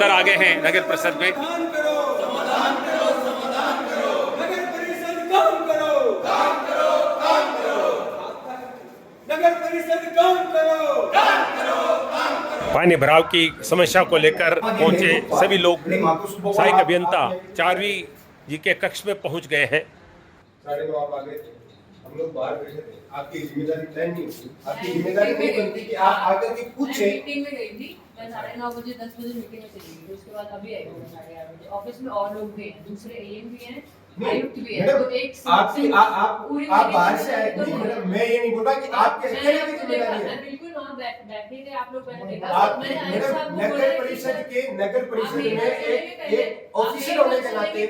अंदर आ गए हैं नगर परिषद में। समाधान करो, समाधान करो, समाधान करो। नगर परिषद काम करो, काम करो, काम करो। नगर परिषद काम करो, काम करो, काम करो। पानी भराव की समस्या को लेकर पहुंचे सभी लोग सहायक अभियंता 4वीं जी के कक्ष में पहुंच गए हैं। 9:30 आप आ गए थे, हम लोग बाहर बैठे थे। आपकी जिम्मेदारी तय नहीं होती, आपकी जिम्मेदारी नहीं बनती कि आप आकर के पूछे। मीटिंग में गई थी मैं 9:30 बजे 10 बजे मीटिंग में चली गई, उसके बाद अभी आई हूँ 8:30 बजे। ऑफिस में और लोग भी हैं, दूसरे एएम भी हैं, आयुक्त भी हैं। तो एक आप बाहर से आए। नहीं मैडम, मैं ये नहीं बोल रहा कि आपके अकेले की जिम्मेदारी है। बिल्कुल वहाँ बैठे थे आप लोग, मैंने देखा। आप मैडम नगर परिषद में एक ऑफिसर होने के नाते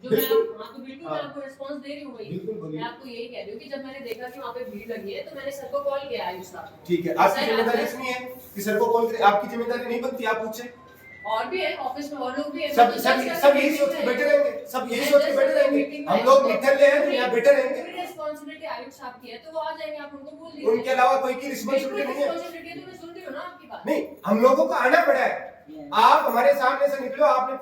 जो मैं तो बिल्कुल मैं आपको रिस्पांस दे रही हूँ वही। बिल्कुल बोलिए। मैं आपको यही कह रही हूँ कि जब मैंने देखा कि वहाँ पे भीड़ लगी है तो मैंने सर को कॉल किया आयुष साहब को। ठीक है, आपकी जिम्मेदारी इसमें है कि सर को कॉल करें। आपकी जिम्मेदारी नहीं बनती, आप पूछे। और भी है ऑफिस में और लोग भी हैं। सब यही सोच के बैठे रहेंगे, सब यही सोच के बैठे रहेंगे। हम लोग निकल रहे हैं तो यहाँ बैठे रहेंगे। पूरी रिस्पांसिबिलिटी आयुष साहब की है तो वो आ जाएंगे, आप उनको बोल दीजिए। उनके अलावा कोई की रिस्पांसिबिलिटी नहीं है। रिस्पांसिबिलिटी है तो मैं सुन रही हूँ ना आपकी बात। नहीं, हम लोगों को आना पड़ा है। आप हमारे सामने से निकलो, आपने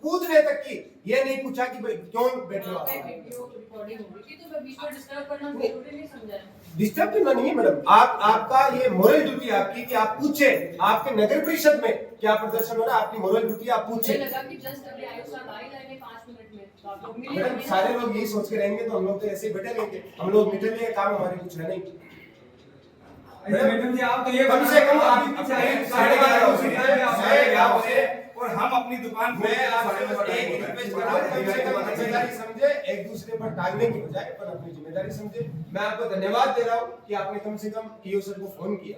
पूछने तक की ये नहीं पूछा कि क्यों बैठे हो आप। रिकॉर्डिंग हो रही थी तो मैं बीच में डिस्टर्ब करना जरूरी नहीं समझा। डिस्टर्ब करना नहीं है मैडम, आपका ये मोरल ड्यूटी आपकी कि आप पूछे। आपके नगर परिषद में क्या प्रदर्शन हो रहा है, आपकी मोरल ड्यूटी आप पूछे। मुझे लगा कि जस्ट अभी आयुष साहब आ ही जाएंगे 5 मिनट में, तो आप लोग मिले। मैडम सारे लोग यही सोच के रहेंगे तो हम लोग तो ऐसे ही बैठे रहेंगे। हम लोग निकल लिए, काम हमारे कुछ है नहीं। मैडम जी आप तो ये कम से कम आप और हम अपनी दुकान मैं आपसे एक रिक्वेस्ट कर रहा हूं, कम से कम जिम्मेदारी समझे, एक दूसरे पर टांगने की बजाय पर अपनी जिम्मेदारी समझे। मैं आपको धन्यवाद दे रहा हूं कि आपने कम से कम ईओ सर को फोन किया,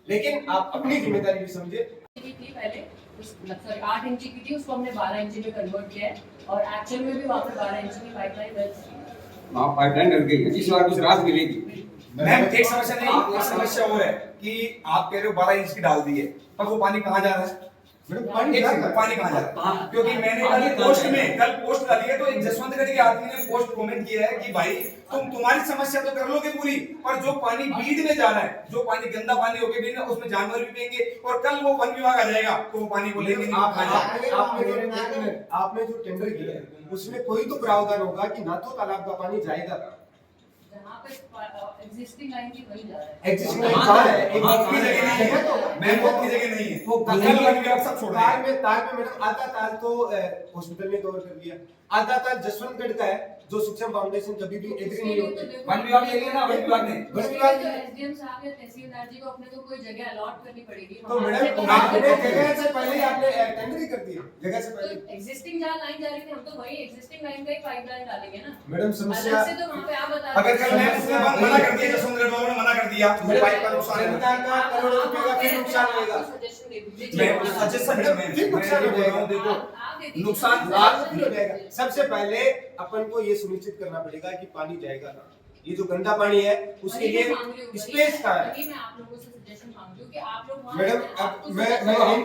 लेकिन आप अपनी जिम्मेदारी भी समझे। थी पहले सॉरी 8 इंची की थी, उसको हमने 12 इंची में कन्वर्ट किया है और एक्चुअल में भी वहाँ पे 12 इंची की पाइपलाइन डल चुकी है। पाइपलाइन डल गई है, इस बार कुछ राहत मिलेगी। मैम एक समस्या नहीं, एक समस्या और है कि आप कह रहे हो 12 इंच की डाल दी है, पर वो पानी कहाँ जा रहा है? मैडम पानी कहाँ जा रहा है? क्योंकि मैंने कल पोस्ट डाली है तो एक जसवंतगढ़ के आदमी ने पोस्ट कमेंट किया है कि भाई तुम्हारी समस्या तो कर लोगे पूरी, पर जो पानी बीड में जा रहा है, जो पानी गंदा पानी होके बीड में, उसमें जानवर भी पिएंगे और कल वो वन विभाग आ जाएगा तो वो पानी को लेंगे नहीं। आपने जो टेंडर किया उसमें कोई तो प्रावधान होगा कि ना तो तालाब का पानी जाएगा, जहाँ पे एग्जिस्टिंग लाइन की वही जा रहा है। एग्जिस्टिंग लाइन कहाँ है? एक की जगह नहीं है, मैं बहुत की जगह नहीं है। वो कल वन विभाग सब छोड़ ताल में मैडम आधा ताल तो हॉस्पिटल ने कवर कर दिया, आधा ताल जसवंतगढ़ का है जो सूक्ष्म फाउंडेशन कभी भी एग्री नहीं होती। वन विभाग ले लिया ना, वन विभाग ने एसडीएम साहब या तहसीलदार जी को अपने को कोई जगह अलॉट करनी पड़ेगी। तो मैडम आपने जगह से पहले आपने टेंडर ही कर दिया, जगह से पहले। एग्जिस्टिंग जहाँ लाइन जा रही थी हम तो वही एग्जिस्टिंग लाइन का ही पाइपलाइन डालेंगे ना मैडम समस्या अलग से, तो वहाँ पे आप बता अगर कल मैं उसने मना कर दिया, जसवंतगढ़ वालों ने मना कर दिया, पाइप का नुकसान है, का करोड़ों रुपए का फिर नुकसान होगा। सजेशन दे मैं दीजिए। सजेशन फिर नुकसान हो जाएगा। देखो आप दे दीजिए। नुकसान हो जाएगा। सबसे पहले अपन को ये सुनिश्चित करना पड़ेगा कि पानी जाएगा ना, ये जो गंदा पानी है उसके लिए स्पेस कहाँ है। मैं आप लोगों से सजेशन मांग रही हूँ कि आप लोग वहाँ मैडम अब मैं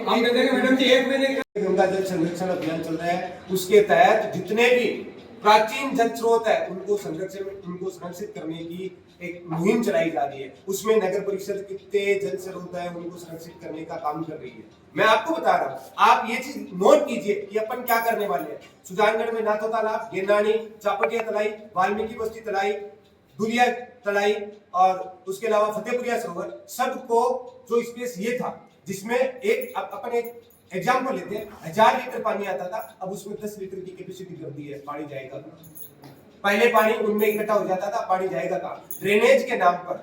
हम दे देंगे मैडम जी, 1 महीने का गंगा जल संरक्षण अभियान चल रहा है, उसके तहत जितने भी प्राचीन जल स्रोत है उनको संरक्षित करने की एक मुहिम चलाई जा रही है। उसमें नगर परिषद कितने जल स्रोत है उनको संरक्षित करने का काम कर रही है। मैं आपको बता रहा हूँ, आप ये चीज नोट कीजिए कि अपन क्या करने वाले हैं। सुजानगढ़ में नाथो तालाब, गेनानी, चापटिया तलाई, वाल्मीकि बस्ती तलाई, दुलिया तलाई और उसके अलावा फतेहपुरिया सरोवर, सबको जो स्पेस ये था जिसमें एक अपन एक एग्जाम्पल लेते हैं, 1000 लीटर पानी आता था, अब उसमें 10 लीटर की कैपेसिटी कर दी है, पानी जाएगा। पहले पानी उनमें इकट्ठा हो जाता था, पानी जाएगा कहाँ? ड्रेनेज के नाम पर,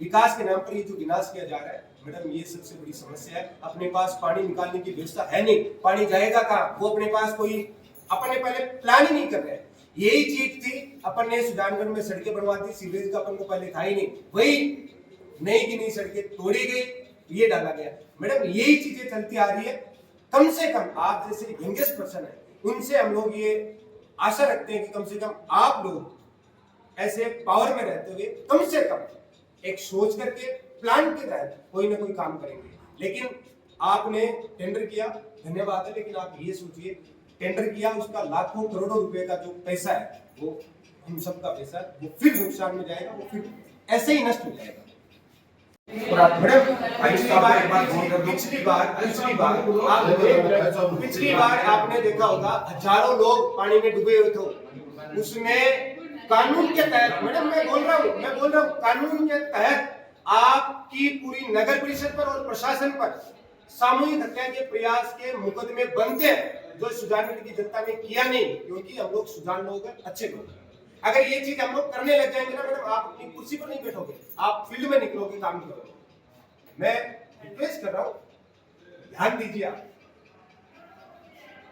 विकास के नाम पर ये जो विनाश किया जा रहा है मैडम, ये सबसे बड़ी समस्या है। अपने पास पानी निकालने की व्यवस्था है नहीं, पानी जाएगा कहाँ? वो अपने पास कोई अपने पहले प्लान ही नहीं कर रहे। यही चीज थी, अपन ने सुजानगढ़ में सड़कें बनवा दी, सीवरेज का अपन को पहले था ही नहीं, वही नई की नई सड़कें तोड़ी गई, ये डाला गया। मैडम यही चीजें चलती आ रही है। कम से कम आप जैसे यंगेस्ट पर्सन है उनसे हम लोग ये आशा रखते हैं कि कम से कम आप लोग ऐसे पावर में रहते हुए कम से कम एक सोच करके प्लान के तहत कोई ना कोई काम करेंगे। लेकिन आपने टेंडर किया, धन्यवाद है, लेकिन आप ये सोचिए टेंडर किया, उसका लाखों करोड़ों रुपए का जो पैसा है वो हम सबका पैसा वो फिर नुकसान में जाएगा, वो फिर ऐसे ही नष्ट हो जाएगा। पिछली बार आपने देखा होगा हजारों लोग पानी में डूबे हुए थे, उसमें कानून के तहत, मैडम मैं बोल रहा हूँ कानून के तहत आपकी पूरी नगर परिषद पर और प्रशासन पर सामूहिक हत्या के प्रयास के मुकदमे बनते हैं, जो सुजानगढ़ की जनता ने किया नहीं, क्योंकि हम लोग सुजान लोग हैं, अच्छे लोग हैं। अगर ये चीज हम लोग करने लग जाएंगे ना मैडम, आप अपनी कुर्सी पर नहीं बैठोगे, आप फील्ड में निकलोगे, काम करोगे। मैं रिक्वेस्ट कर रहा हूँ, ध्यान दीजिए आप।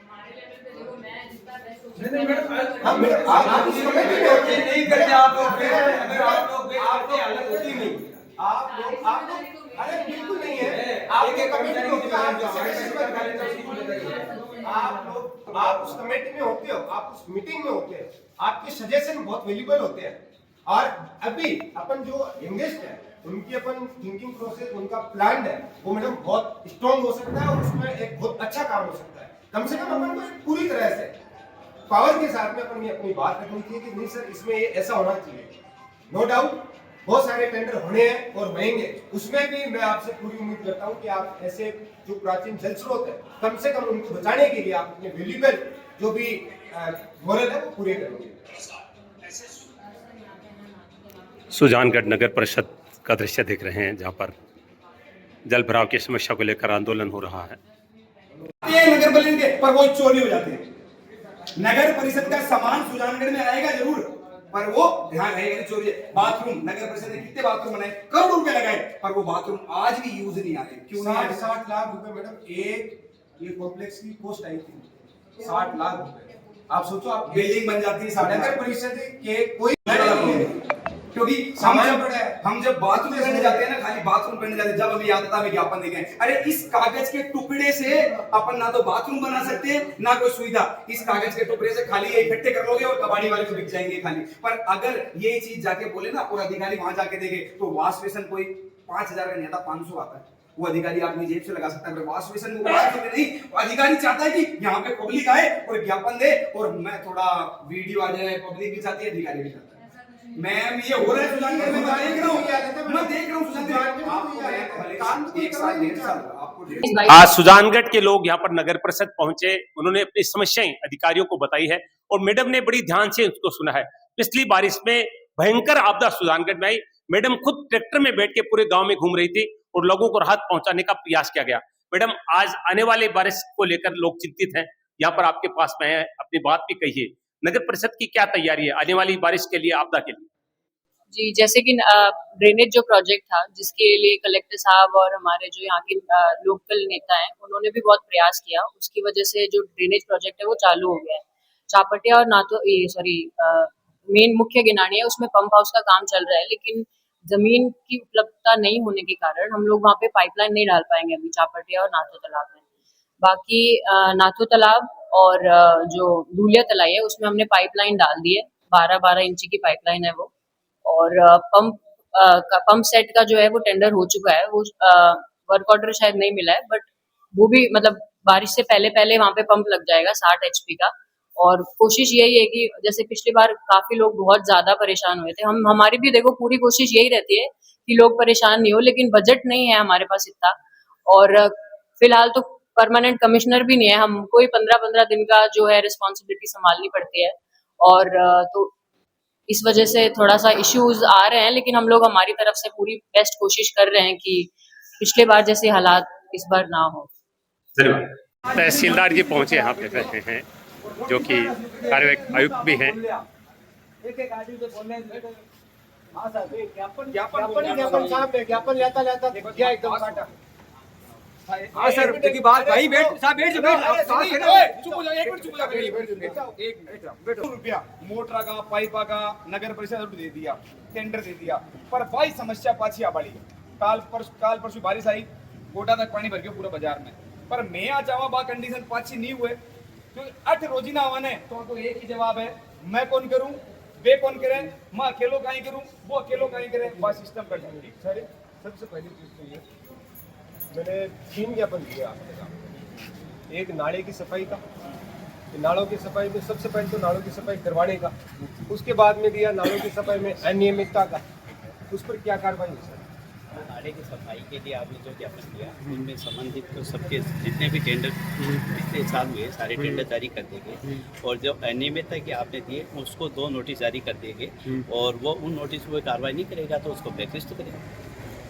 हमारे लेवल पे देखो, मैं जितना बेस्ट हो नहीं मैडम, हाँ मैडम, आप उस कमेटी में होते हैं, नहीं करते आप लोग, अगर आप लोग आपको हालत होती नहीं, आप लोग अरे बिल्कुल नहीं है, आप एक कमेटी में होते हो, आप उस कमेटी में होते हो, आप उस मीटिंग में होते हो, आपके सजेशन बहुत वैल्यूबल होते हैं। और अभी अपन जो यंगेस्ट है, उनकी अपन थिंकिंग प्रोसेस, उनका प्लान है, वो मैडम बहुत स्ट्रॉन्ग हो सकता है और उसमें एक बहुत अच्छा काम हो सकता है। कम से कम अपन को पूरी तरह से पावर के साथ में अपन अपनी बात रखनी चाहिए कि नहीं सर, इसमें ये ऐसा होना चाहिए। नो डाउट बहुत सारे टेंडर होने हैं और बनेंगे, उसमें भी मैं आपसे पूरी उम्मीद करता हूं कि आप ऐसे जो प्राचीन जल स्रोत है, कम से कम उनको बचाने के लिए आप अपने वैल्यूबल जो भी मोरल है वो पूरे करेंगे। सुजानगढ़ नगर परिषद का दृश्य देख रहे हैं, जहां पर जल भराव की समस्या को लेकर आंदोलन हो रहा है। ये नगर परिषद के पर वो चोरी हो जाते हैं। नगर परिषद का सामान सुजानगढ़ में आएगा जरूर, पर वो ध्यान रहेगा चोरी है। बाथरूम नगर परिषद ने कितने बाथरूम बनाए, करोड़ों रुपए लगाए, पर वो बाथरूम आज भी यूज नहीं आ रहे। क्यों नहीं आ रहे? 60 लाख रुपए मैडम एक ये कॉम्प्लेक्स की कॉस्ट आई थी, 60 लाख रुपए। आप सोचो, आप बिल्डिंग बन जाती है नगर परिषद के कोई क्योंकि हम जब बाथरूम करने जाते हैं ना, खाली बाथरूम करने जाते हैं, जब हमें याद आता है विज्ञापन देखें, अरे इस कागज के टुकड़े से अपन ना तो बाथरूम बना सकते हैं ना कोई सुविधा। इस कागज के टुकड़े से खाली ये इकट्ठे कर लोगे और कबाड़ी वाले को बिक जाएंगे खाली। पर अगर ये चीज जाके बोले ना और अधिकारी वहां जाके देखे, तो वाश बेसन कोई 5000 का नहीं आता, 500 आता है। वो अधिकारी अपनी जेब से लगा सकता है, वाश बेसन को नहीं। अधिकारी चाहता है कि यहाँ पे पब्लिक आए और विज्ञापन दे, और मैं थोड़ा वीडियो आ जाए, पब्लिक भी चाहती है, अधिकारी भी चाहता है। मैम ये हो रहा है सुजानगढ़ में, मैं देख रहा हूँ सुजानगढ़। आपको एक साल 1.5 साल आपको आज सुजानगढ़ के लोग यहाँ पर नगर परिषद पहुंचे, उन्होंने अपनी समस्याएं अधिकारियों को बताई है और मैडम ने बड़ी ध्यान से उसको सुना है। पिछली बारिश में भयंकर आपदा सुजानगढ़ में आई, मैडम खुद ट्रैक्टर में बैठ के पूरे गांव में घूम रही थी और लोगों को राहत पहुंचाने का प्रयास किया गया। मैडम, आज आने वाले बारिश को लेकर लोग चिंतित हैं, यहाँ पर आपके पास में है, अपनी बात भी कहिए। नगर परिषद की क्या तैयारी है आने वाली बारिश के लिए, आपदा के लिए? जी, जैसे कि ड्रेनेज जो प्रोजेक्ट था, जिसके लिए कलेक्टर साहब और हमारे जो यहाँ के लोकल नेता हैं, उन्होंने भी बहुत प्रयास किया। उसकी वजह से जो ड्रेनेज प्रोजेक्ट है वो चालू हो गया है। चापटिया और मेन मुख्य गिनानी है, उसमें पंप हाउस का काम चल रहा है, लेकिन जमीन की उपलब्धता नहीं होने के कारण हम लोग वहाँ पे पाइपलाइन नहीं डाल पाएंगे अभी चापटिया और नाथो तालाब में। बाकी नाथो तालाब और जो धूलिया तलाई है, उसमें हमने पाइपलाइन डाल दी है, 12-12 इंची की पाइपलाइन है वो। और पंप सेट का जो है वो टेंडर हो चुका है, वो वर्क ऑर्डर शायद नहीं मिला है, बट वो भी मतलब बारिश से पहले वहाँ पे पंप लग जाएगा 60 HP का। और कोशिश यही है कि जैसे पिछली बार काफी लोग बहुत ज्यादा परेशान हुए थे, हमारी भी देखो पूरी कोशिश यही रहती है कि लोग परेशान नहीं हो, लेकिन बजट नहीं है हमारे पास इतना। और फिलहाल तो परमानेंट कमिश्नर भी नहीं है, हमको ही 15-15 दिन का जो है रिस्पॉन्सिबिलिटी संभालनी पड़ती है। और तो इस वजह से थोड़ा सा इश्यूज आ रहे हैं, लेकिन हम लोग हमारी तरफ से पूरी बेस्ट कोशिश कर रहे हैं कि पिछले बार जैसे हालात इस बार ना हो। तहसीलदार जी पहुंचे यहाँ पे बैठे हैं, जो कि कार्यवाहक आयुक्त भी हैं। ज्ञापन लेता गया एकदम काटा। हाँ सर, देखिए बात भाई, बैठ साहब, बैठ रुपया मोटर का पाइपा का नगर परिषद दे दिया, टेंडर दे दिया, पर भाई समस्या पाछी आ बड़ी। काल परसों बारिश आई, गोटा तक पानी भर गया पूरा बाजार में, पर मैं आ चावा बा कंडीशन पाछी नहीं हुए, तो 8 रोजी ना आवाने तो एक ही जवाब है, मैं कौन करूं, वे कौन करे, मैं अकेलो काई करूं, वो अकेलो काई करे, बस सिस्टम कर दूंगी। सर सबसे पहली चीज तो ये मैंने 3 ज्ञापन दिए आपके सामने। एक नाले की सफाई का, नालों की सफाई में सबसे पहले तो नालों की सफाई करवाने का, उसके बाद में दिया नालों की सफाई में अनियमितता का, उस पर क्या कार्रवाई हुई सर? नाले की सफाई के लिए आपने जो ज्ञापन दिया उनमें संबंधित तो सबके जितने भी टेंडर पिछले साल हुए सारे टेंडर जारी कर देंगे और जो अनियमितता के आपने दिए उसको 2 नोटिस जारी कर देंगे और वो उन नोटिस पर कार्रवाई नहीं करेगा तो उसको ब्लैकलिस्ट करेगा।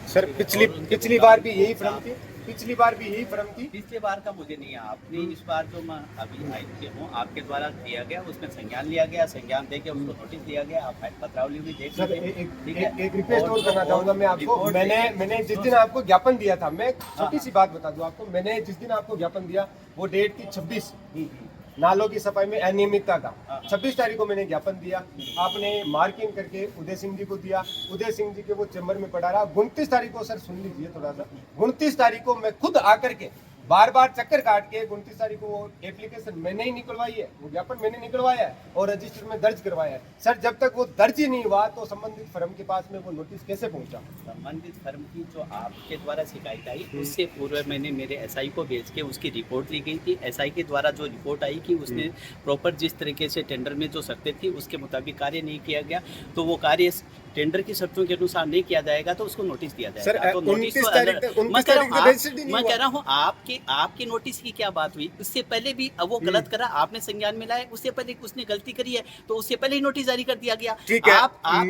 सर पिछली बार भी यही फर्म थी, पिछली बार भी यही फर्म थी। पिछले बार का मुझे नहीं है, आपने इस बार जो मैं अभी आयुक्त हूँ आपके द्वारा दिया गया उसमें संज्ञान लिया गया, संज्ञान देके उसको नोटिस दिया गया, आप फाइल पत्रावली भी देख सर लीजिए। ठीक है, एक रिक्वेस्ट और करना चाहूंगा मैं आपको। रिपोर्ट मैंने जिस दिन आपको ज्ञापन दिया था, मैं छोटी सी बात बता दूं आपको, मैंने जिस दिन आपको ज्ञापन दिया वो डेट थी 26 नालों की सफाई में अनियमितता का। 26 तारीख को मैंने ज्ञापन दिया, आपने मार्किंग करके उदय सिंह जी को दिया, उदय सिंह जी के वो चैम्बर में पड़ा रहा। 29 तारीख को, सर सुन लीजिए थोड़ा सा, 29 तारीख को मैं खुद आकर के बार बार चक्कर काट के 29 तारीख को वो एप्लीकेशन मैंने ही निकलवाई है, वो ज्ञापन मैंने निकलवाया है और रजिस्टर में दर्ज करवाया है। सर जब तक वो दर्ज ही नहीं हुआ तो संबंधित फर्म के पास में वो नोटिस कैसे पहुंचा? संबंधित फर्म की जो आपके द्वारा शिकायत आई उससे पूर्व मैंने मेरे एसआई को भेज के उसकी रिपोर्ट ली गई थी। एसआई के द्वारा जो रिपोर्ट आई कि उसने प्रॉपर जिस तरीके से टेंडर में जो शर्तें थी उसके मुताबिक कार्य नहीं किया गया, तो वो कार्य टेंडर की शर्तों के अनुसार नहीं किया जाएगा तो उसको नोटिस दिया जाएगा। सर, तो नोटिस 29 तो तारीख तक रजिस्टर्ड ही नहीं मैं हुआ। कह रहा हूँ आपकी नोटिस की क्या बात हुई? उससे पहले भी अब वो गलत करा, आपने संज्ञान में लाया, उससे पहले उसने गलती करी है तो उससे पहले ही नोटिस जारी कर दिया गया। ठीक है, हम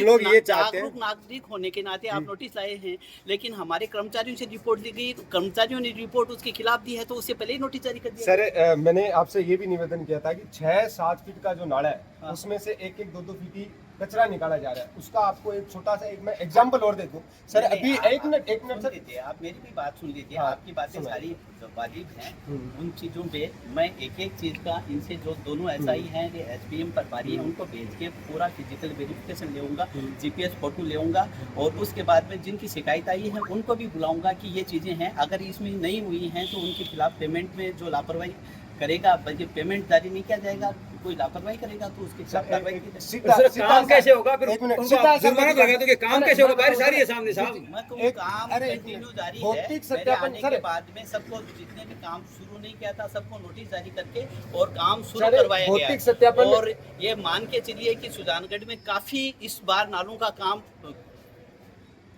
लोग ये चाहते हैं, जागरूक नागरिक होने के नाते आप नोटिस लाए हैं, लेकिन हमारे कर्मचारियों से रिपोर्ट दी गई, कर्मचारियों ने रिपोर्ट उसके खिलाफ दी है तो उससे पहले ही नोटिस जारी कर दिया। सर मैंने आपसे ये भी निवेदन किया था कि 6-7 फीट का जो नाला है उसमें से 1-1, 2-2 फीट ही कचरा निकाला जा रहा है। उसका आपको एक छोटा सा एक मैं एग्जांपल और दे दूं सर। अभी एक मिनट सर, लीजिए, आप मेरी भी बात सुन लीजिए। हाँ, आपकी बातें सुना। सारी वाजिब हैं, उन चीज़ों पे मैं एक चीज़ का इनसे जो दोनों एसआई हैं ये एसपीएम प्रभारी हैं उनको भेज के पूरा फिजिकल वेरिफिकेशन लेऊंगा, जीपीएस फोटो लेऊंगा और उसके बाद में जिनकी शिकायत आई है उनको भी बुलाऊंगा कि ये चीज़ें हैं, अगर इसमें नहीं हुई हैं तो उनके खिलाफ पेमेंट में जो लापरवाही करेगा, बल्कि पेमेंट जारी नहीं किया जाएगा, कोई लापरवाही करेगा तो उसके खिलाफ कार्रवाई की जाएगी। सर काम कैसे होगा फिर? एक मिनट, उनको सीधा आप जुर्माना सर, लगा दोगे, काम कैसे होगा? बारिश आ रही है सामने साहब। मैं कहूँ एक- काम अरे एक कंटिन्यू मिनट, जारी है। भौतिक मेरे सत्यापन आने सर, के बाद में सबको जितने भी काम शुरू नहीं किया था सबको नोटिस जारी करके और काम शुरू सर, करवाया भौतिक गया सत्यापन- और ये मान के चलिए कि सुजानगढ़ में काफी इस बार नालों का काम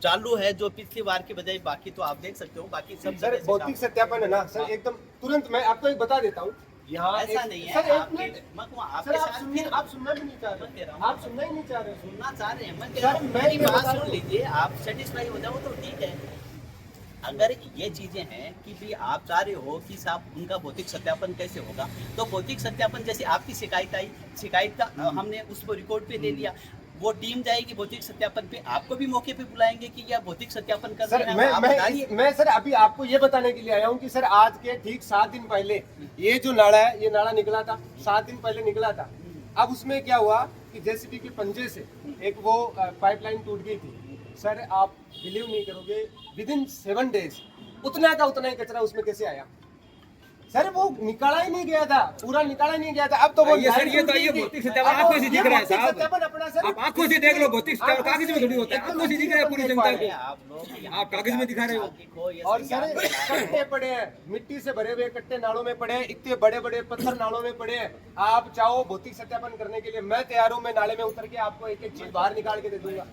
चालू है, जो पिछली बार की बजाय। बाकी तो आप देख सकते हो, बाकी सब सर जगह से भौतिक काम- सत्यापन है ना सर, एकदम तुरंत मैं आपको एक बता देता हूँ यहाँ ऐसा एक- नहीं है। सर एक आपके- मिनट मैं कहूँ सर, आपके आप साथ सुनिए, फिर आप सुनना भी नहीं चाह मैं कह रहा रहे, हूँ। आप सुनना ही नहीं चाह रहे। सुनना चाह रहे हैं, मैं कह सर, रहा हूँ मैं मेरी ये बात बता सुन दूं। लीजिए, आप सेटिस्फाई हो जाओ तो ठीक है। अगर ये चीजें हैं कि भी आप चाह रहे हो कि साहब उनका भौतिक सत्यापन कैसे होगा, तो भौतिक सत्यापन जैसे आपकी शिकायत आई, शिकायत का हमने उसको रिकॉर्ड पे ले लिया, वो टीम जाएगी भौतिक सत्यापन पे, आपको भी मौके पे बुलाएंगे कि यह भौतिक सत्यापन कर सर रहे हैं, आप बताइए। मैं सर अभी आपको ये बताने के लिए आया हूँ कि सर आज के ठीक 7 दिन पहले ये जो नाला है, ये नाला निकला था, 7 दिन पहले निकला था। अब उसमें क्या हुआ कि जेसीबी के पंजे से एक वो पाइपलाइन टूट गई थी। सर आप बिलीव नहीं करोगे, विदिन 7 डेज उतना का उतना ही कचरा उसमें कैसे आया? सर वो निकाला ही नहीं गया था, पूरा निकाला ही नहीं गया था। अब तो वो ये सर, ये तो ये भौतिक सत्यापन आंखों से दिख रहा है साहब। सत्यापन अपना सर, आप आंखों से देख लो, भौतिक सत्यापन कागज में थोड़ी होता है, आंखों से दिख रहा है पूरी जनता को। आप लोग यहाँ आप कागज में दिखा रहे हो। देखो, ये और सर संज्ञान कट्टे पड़े हैं, मिट्टी से भरे हुए कट्टे नालों में पड़े हैं, इतने बड़े बड़े पत्थर नालों में पड़े हैं। आप चाहो भौतिक सत्यापन करने के लिए मैं तैयार हूँ, मैं नाले में उतर के आपको एक एक चीज बाहर निकाल के दे दूंगा।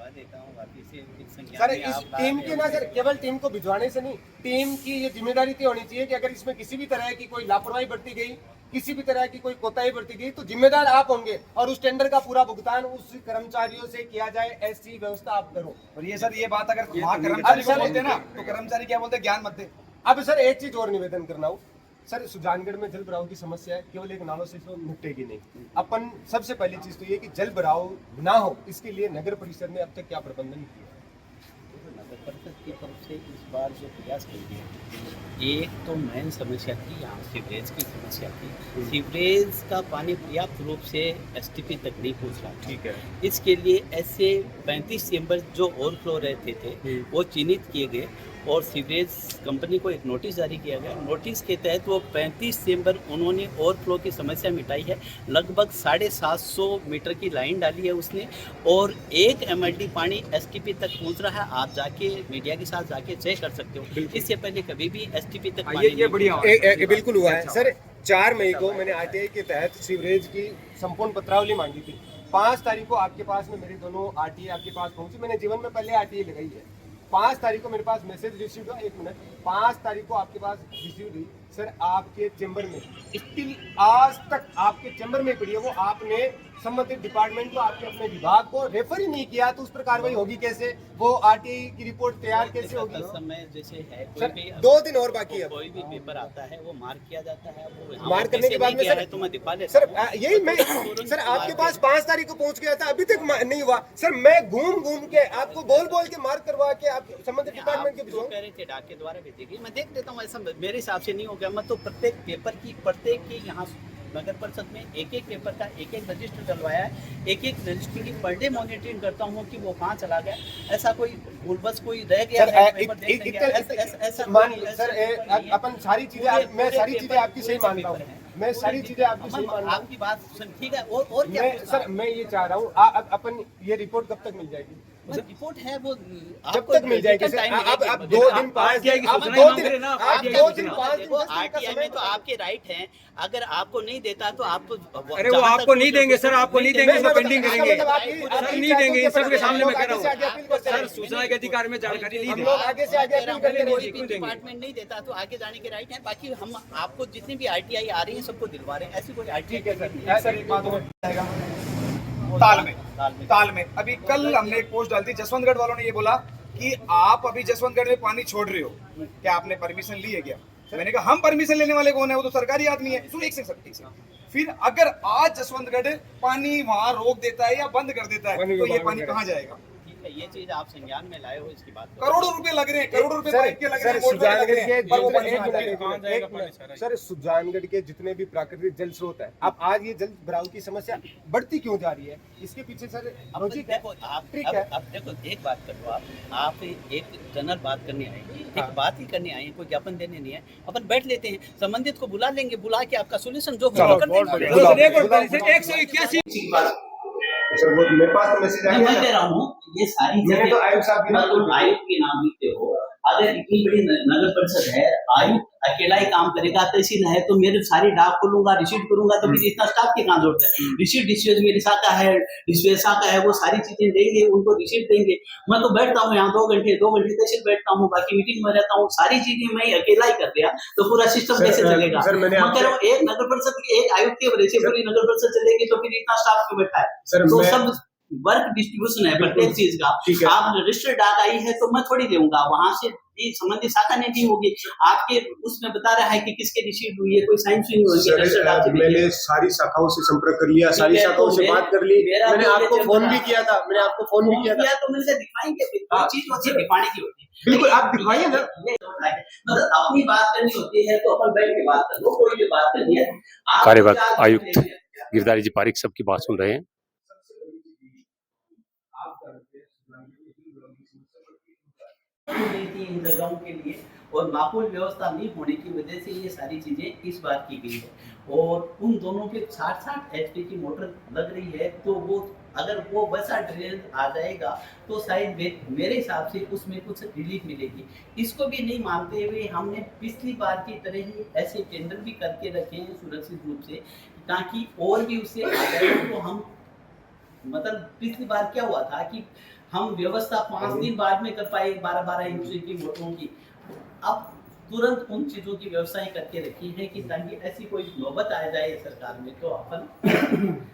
देता हूँ, बाकी से इस संज्ञान सर में इस आप टीम की ना सर, केवल टीम को भिजवाने से नहीं, टीम की ये जिम्मेदारी तो होनी चाहिए कि अगर इसमें किसी भी तरह की कोई लापरवाही बरती गई, किसी भी तरह की कोई कोताही बरती गई, तो जिम्मेदार आप होंगे और उस टेंडर का पूरा भुगतान उस कर्मचारियों से किया जाए, ऐसी व्यवस्था आप करो। और ये सर ये बात अगर वहाँ कर्मचारी को बोलते ना तो कर्मचारी क्या बोलते, ज्ञान मत दे। अब सर एक चीज और निवेदन करना हो सर, सुजानगढ़ में जल भराव की समस्या है, केवल एक नालों से तो निपटेगी नहीं। अपन सबसे पहली चीज तो ये कि जल भराव ना हो, इसके लिए नगर परिषद ने अब तक क्या प्रबंधन किया? नगर परिषद की तरफ से इस बार जो प्रयास किए गए, एक तो मेन समस्या थी यहाँ सीवरेज की समस्या थी। सीवरेज का पानी पर्याप्त रूप से एसटीपी तक नहीं पहुँच रहा। ठीक है, इसके लिए ऐसे 35 चेंबर जो ओवरफ्लो रहते थे वो चिन्हित किए गए और सीवरेज कंपनी को एक नोटिस जारी किया गया। नोटिस के तहत वो 35 चेंबर उन्होंने ओवरफ्लो की समस्या मिटाई है। लगभग 750 मीटर की लाइन डाली है उसने और 1 MLD पानी एसटीपी तक पहुंच रहा है। आप जाके मीडिया के साथ जाके चेक कर सकते हो, इससे पहले कभी भी एसटीपी तक पानी ये नहीं बढ़िया पहुंचा। बिल्कुल हुआ है सर। 4 मई को मैंने आरटीआई के तहत सीवरेज की संपूर्ण पत्रावली मांगी थी। 5 तारीख को आपके पास में मेरे दोनों आरटीए आपके पास पहुंची। मैंने जीवन में पहले आरटीए लगाई है। 5 तारीख को मेरे पास मैसेज रिसीव हुआ, 1 मिनट, 5 तारीख को आपके पास रिसीव हुई सर, आपके चेंबर में स्टिल आज तक आपके चेंबर में पड़ी है वो। आपने संबंधित डिपार्टमेंट को, आपके अपने विभाग को रेफर ही नहीं किया, तो उस पर कार्रवाई होगी कैसे? वो आरटीआई की रिपोर्ट तैयार कैसे होगी? समय जैसे है कोई सर, भी 2 दिन और बाकी है। कोई भी पेपर आता है वो मार्क किया जाता है, वो मार्क करने के बाद में सर तो मैं दिखा लेता सर हूं। यही मैं सर आपके पास 5 तारीख को पहुंच गया था, अभी तक नहीं हुआ सर। मैं घूम के आपको बोल के मार्क करवा के आप संबंधित डिपार्टमेंट के जो भिजवाऊं। कह रहे थे डाक के द्वारा भेजेगी, मैं देख लेता हूँ। ऐसा मेरे हिसाब से नहीं हो गया। मैं तो प्रत्येक पेपर की, प्रत्येक की यहाँ नगर परिषद में एक पेपर का एक रजिस्टर डलवाया है। एक रजिस्टर की पर डे मॉनिटरिंग करता हूँ कि वो कहाँ चला गया। ऐसा कोई भूलवश कोई रह गया है पेपर देखने गया, ऐसा मान कोई- सर ऐसा कोई नहीं है। अपन सारी चीजें, मैं सारी चीजें आपकी सही मान रहा हूँ। मैं सारी चीजें आपकी सही मान रहा हूँ। आपकी बात सुन, ठीक है। और क्या मैं पूछना? सर मैं ये चाह रहा हूँ अपन ये रिपोर्ट कब तक मिल जाएगी? रिपोर्ट है वो जब तक मिल जाएगी सर? आप 2 दिन 5 दिन, आप 2 दिन, आप 2 दिन 5 दिन, 10 दिन का आरटीआई समय में तो आपके राइट हैं। अगर आपको नहीं देता तो आपको, अरे वो आपको नहीं देंगे सर, आपको नहीं देंगे, वो पेंडिंग करेंगे सर, नहीं देंगे। इन सबके सामने मैं कह रहा हूँ सर, सूचना के अधिकार में जानकारी नहीं हम दी। लोग आगे से आगे अपील करते कोई रहेंगे। भी डिपार्टमेंट नहीं देता तो आगे जाने के राइट है। बाकी हम आपको जितनी भी आरटीआई आ रही है सबको दिलवा रहे हैं। ऐसी कोई आरटीआई ठीक है सर, एक बात और ताल में अभी कल हमने एक पोस्ट डाली थी, जसवंतगढ़ वालों ने ये बोला कि आप अभी जसवंतगढ़ में पानी छोड़ रहे हो, क्या आपने परमिशन ली है क्या? मैंने कहा हम परमिशन लेने वाले कौन है, वो तो सरकारी आदमी है। सुन एक सेकंड। फिर अगर आज जसवंतगढ़ पानी वहां रोक देता है या बंद कर देता है तो ये पानी कहाँ जाएगा? ठीक है, ये चीज आप संज्ञान में लाए हो, इसकी बात करो। करोड़ों रुपए लग रहे हैं, करोड़ों रुपए सर, पाइप के लग रहे हैं, सर, मोटर पे लग सुजानगढ़ रहे के हैं, पर वो पानी जितने- कहाँ जाएगा? एक मिनट, सर सुजानगढ़ के जितने भी प्राकृतिक जल स्रोत है, अब आज ये जल भराव की समस्या बढ़ती क्यों जा रही है? इसके पीछे सर अब लॉजिक है। देखो आप, ठीक है। अब देखो एक बात करो, आप एक जनरल बात करने आए हैं, एक बात ही करने आए हैं, कोई ज्ञापन देने नहीं है। अपन बैठ लेते हैं, संबंधित को बुला लेंगे, बुला के आपका सोल्यूशन जो होगा कर देंगे। बुलाओ। 181 सर वो मेरे पास तो मैसेज आ मैं गया कह ना। रहा हूँ ये सारी मैंने तो आयुक्त साहब की नाम मतलब आयुक्त के नाम लिखते हो। अगर इतनी बड़ी नगर परिषद है, आयुक्त अकेला ही काम करेगा, तहसील है तो मेरे सारी डाक खोलूंगा, रिसीट करूंगा, तो फिर इतना स्टाफ के कहाँ जोड़ता है? रिसीट डिस्पेच मेरी शाखा है, डिस्पेच शाखा है, वो सारी चीजें देंगे, उनको रिसीट देंगे। मैं तो बैठता हूँ यहाँ 2 घंटे तहसील बैठता हूँ, बाकी मीटिंग में रहता हूँ, सारी चीजें मैं अकेला ही कर दिया तो पूरा सिस्टम कैसे चलेगा? सर, मैंने मैं कह रहा हूँ एक नगर परिषद की, एक आयुक्त की वजह से पूरी नगर परिषद चलेगी तो फिर इतना स्टाफ क्यों बैठा है? सर, तो मैं- सब वर्क डिस्ट्रीब्यूशन है प्रत्येक चीज का। ठीक है। आप रजिस्टर्ड डाक आई है तो मैं थोड़ी दूंगा, वहां से ये संबंधित शाखा ने दी होगी। आपके उसमें बता रहा है कि किसके रिसीट हुई है, कोई साइन हुई होगी रजिस्टर्ड डाक से भी। मैंने सारी शाखाओं से संपर्क कर लिया, सारी ठीक है, शाखाओं तो से बात कर ली। मेरा मैंने तो आपको ये चल फोन रहा भी है। किया था, मैंने आपको फोन भी किया था। तो मैंने कहा दिखाएंगे, फिर कोई हाँ। चीज होती है दिखाने की होती है। बिल्कुल, आप दिखाइए ना। ये होता है। मतलब अपनी बात करनी होती है तो अपन बैठ के बात कर लो, कोई भी बात करनी है। आप कार्यवाहक क्या आयुक्त करेंगे? गिरधारी जी पारिक सबकी बात सुन रहे हैं। देती है इन जगहों के लिए, और माकूल व्यवस्था नहीं होने की वजह से ये सारी चीजें इस बात की गई है। और उन दोनों के 60-60 HP की मोटर लग रही है, तो वो अगर वो वैसा ड्रेन आ जाएगा तो शायद मेरे हिसाब से उसमें कुछ रिलीफ मिलेगी। इसको भी नहीं मानते हुए हमने पिछली बार की तरह ही ऐसे टेंडर भी करके रखे हैं सुरक्षित रूप से, ताकि और भी उससे आ जाए। तो हम मतलब पिछली बार क्या हुआ था कि हम व्यवस्था 5 दिन बाद में कर पाए 12-12 इंच की मोटरों की। अब तुरंत उन चीजों की व्यवस्थाएं करके रखी है कि ताकि ऐसी कोई नौबत आ जाए सरकार में तो अपन।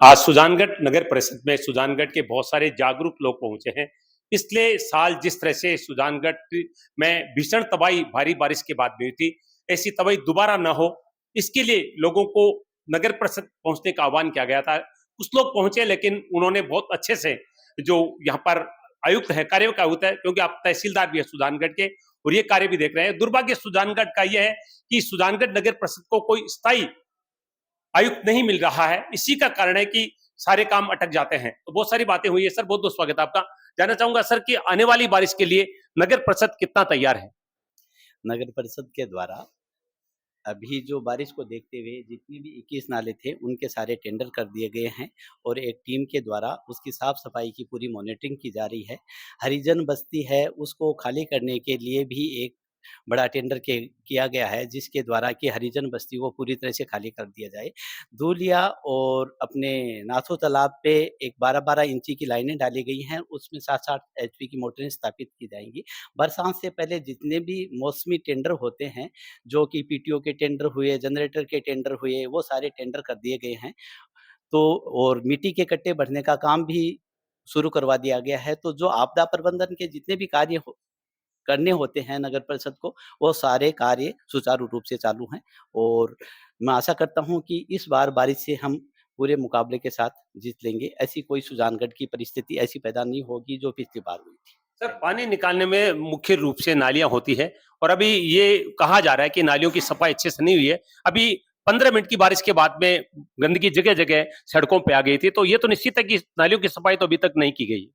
आज सुजानगढ़ नगर परिषद में सुजानगढ़ के बहुत सारे जागरूक लोग पहुंचे हैं। पिछले साल जिस तरह से सुजानगढ़ में भीषण तबाही भारी बारिश के बाद हुई थी, ऐसी तबाही दोबारा न हो, इसके लिए लोगों को नगर परिषद पहुंचने का आह्वान किया गया था। कुछ लोग पहुंचे, लेकिन उन्होंने बहुत अच्छे से, जो यहाँ पर आयुक्त है, कार्यवाहक आयुक्त है, क्योंकि आप तहसीलदार भी है सुजानगढ़ के, और ये कार्य भी देख रहे हैं। दुर्भाग्य सुजानगढ़ का यह है कि सुजानगढ़ नगर परिषद को कोई स्थायी आयुक्त नहीं मिल रहा है। इसी का कारण है कि सारे काम अटक जाते हैं। तो बहुत सारी बातें हुई है। सर, बहुत बहुत स्वागत है आपका। जानना चाहूंगा सर कि आने वाली बारिश के लिए नगर परिषद कितना तैयार है? नगर परिषद के द्वारा अभी जो बारिश को देखते हुए जितने भी 21 नाले थे उनके सारे टेंडर कर दिए गए हैं, और एक टीम के द्वारा उसकी साफ सफाई की पूरी मॉनिटरिंग की जा रही है। हरिजन बस्ती है, उसको खाली करने के लिए भी एक बड़ा टेंडर किया गया है, जिसके द्वारा कि हरिजन बस्ती को पूरी तरह से खाली कर दिया जाए। धूलिया और अपने नाथो तालाब पे एक 12-12 इंची की लाइनें डाली गई हैं, उसमें 7-7 एचपी की मोटरें स्थापित की जाएँगी। बरसात से पहले जितने भी मौसमी टेंडर होते हैं, जो कि पीटीओ के टेंडर हुए, जनरेटर के टेंडर हुए, वो सारे टेंडर कर दिए गए हैं। तो और मिट्टी के कट्टे भरने का काम भी शुरू करवा दिया गया है। तो जो आपदा प्रबंधन के जितने भी कार्य करने होते हैं नगर परिषद को, वो सारे कार्य सुचारू रूप से चालू हैं और मैं आशा करता हूँ कि इस बार बारिश से हम पूरे मुकाबले के साथ जीत लेंगे। ऐसी कोई सुजानगढ़ की परिस्थिति ऐसी पैदा नहीं होगी जो पिछली बार हुई थी। सर, पानी निकालने में मुख्य रूप से नालियां होती है और अभी ये कहा जा रहा है कि नालियों की सफाई अच्छे से नहीं हुई है। अभी 15 मिनट की बारिश के बाद में गंदगी जगह-जगह सड़कों पे आ गई थी, तो ये तो निश्चित है कि नालियों की सफाई तो अभी तक नहीं की गई।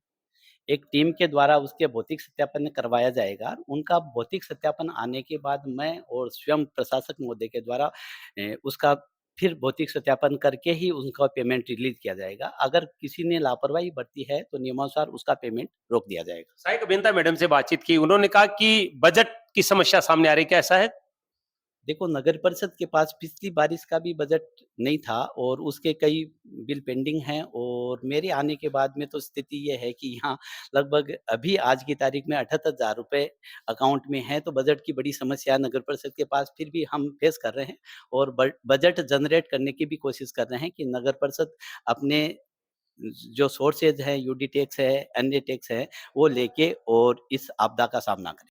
एक टीम के द्वारा उसके भौतिक सत्यापन करवाया जाएगा। उनका भौतिक सत्यापन आने के बाद मैं और स्वयं प्रशासक महोदय के द्वारा उसका फिर भौतिक सत्यापन करके ही उनका पेमेंट रिलीज़ किया जाएगा। अगर किसी ने लापरवाही बरती है, तो नियमानुसार उसका पेमेंट रोक दिया जाएगा। सहायक अभियंता मैडम से बातचीत की, उन्होंने कहा कि बजट की समस्या सामने आ रही है, क्या ऐसा है? देखो, नगर परिषद के पास पिछली बारिश का भी बजट नहीं था और उसके कई बिल पेंडिंग हैं और मेरे आने के बाद में तो स्थिति ये है कि यहाँ लगभग अभी आज की तारीख में 78,000 रुपए अकाउंट में है, तो बजट की बड़ी समस्या नगर परिषद के पास फिर भी हम फेस कर रहे हैं और बजट जनरेट करने की भी कोशिश कर रहे हैं कि नगर परिषद अपने जो सोर्सेज हैं, यूडी टैक्स है, अन्य टैक्स है, वो लेके और इस आपदा का सामना करे।